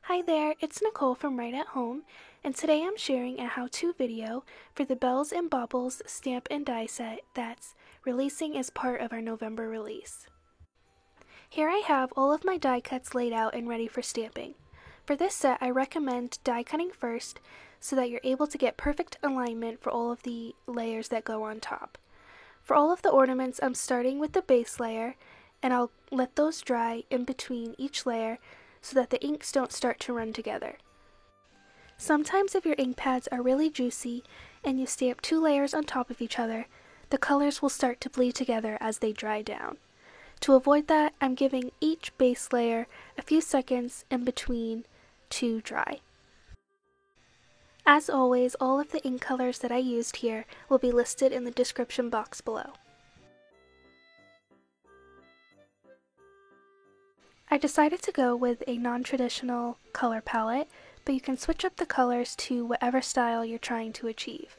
Hi there, it's Nicole from Right at Home, and today I'm sharing a how-to video for the Bells and Baubles stamp and die set that's releasing as part of our November release. Here I have all of my die cuts laid out and ready for stamping. For this set, I recommend die cutting first so that you're able to get perfect alignment for all of the layers that go on top. For all of the ornaments, I'm starting with the base layer, and I'll let those dry in between each layer so that the inks don't start to run together. Sometimes if your ink pads are really juicy and you stamp two layers on top of each other, the colors will start to bleed together as they dry down. To avoid that, I'm giving each base layer a few seconds in between to dry. As always, all of the ink colors that I used here will be listed in the description box below. I decided to go with a non-traditional color palette, but you can switch up the colors to whatever style you're trying to achieve.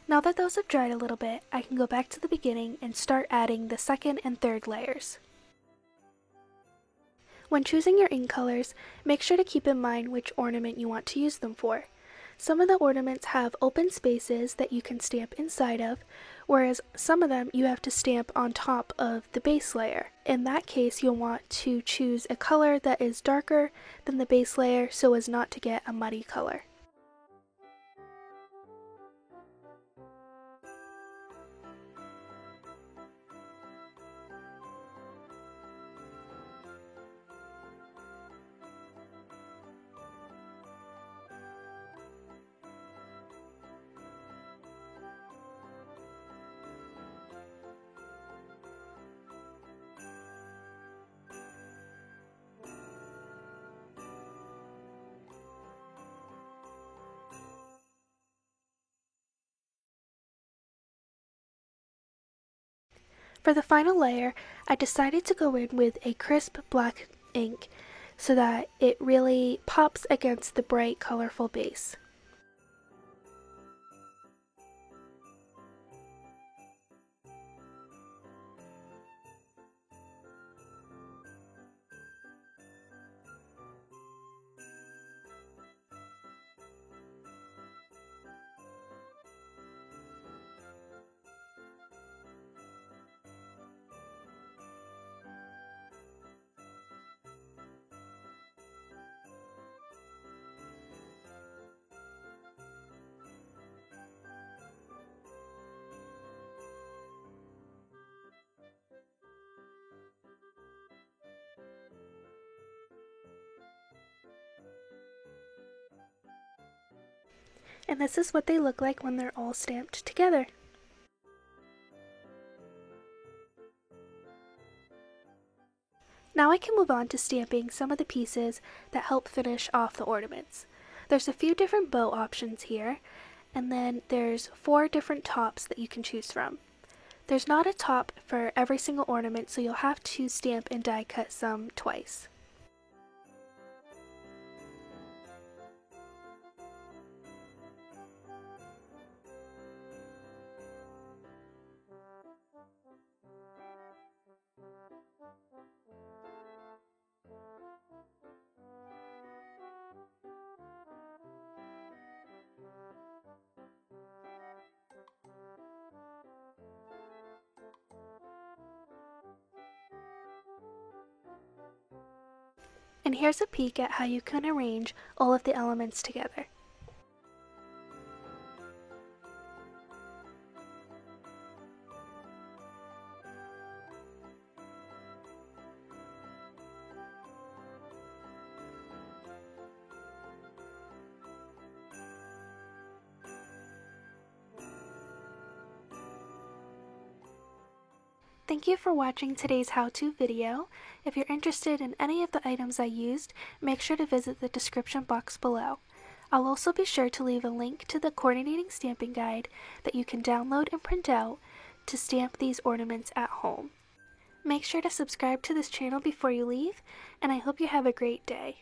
Now that those have dried a little bit, I can go back to the beginning and start adding the second and third layers. When choosing your ink colors, make sure to keep in mind which ornament you want to use them for. Some of the ornaments have open spaces that you can stamp inside of, whereas some of them you have to stamp on top of the base layer. In that case, you'll want to choose a color that is darker than the base layer so as not to get a muddy color. For the final layer, I decided to go in with a crisp black ink so that it really pops against the bright, colorful base. And this is what they look like when they're all stamped together. Now I can move on to stamping some of the pieces that help finish off the ornaments. There's a few different bow options here, and then there's 4 different tops that you can choose from. There's not a top for every single ornament, so you'll have to stamp and die cut some twice. And here's a peek at how you can arrange all of the elements together. Thank you for watching today's how-to video. If you're interested in any of the items I used, make sure to visit the description box below. I'll also be sure to leave a link to the coordinating stamping guide that you can download and print out to stamp these ornaments at home. Make sure to subscribe to this channel before you leave, and I hope you have a great day.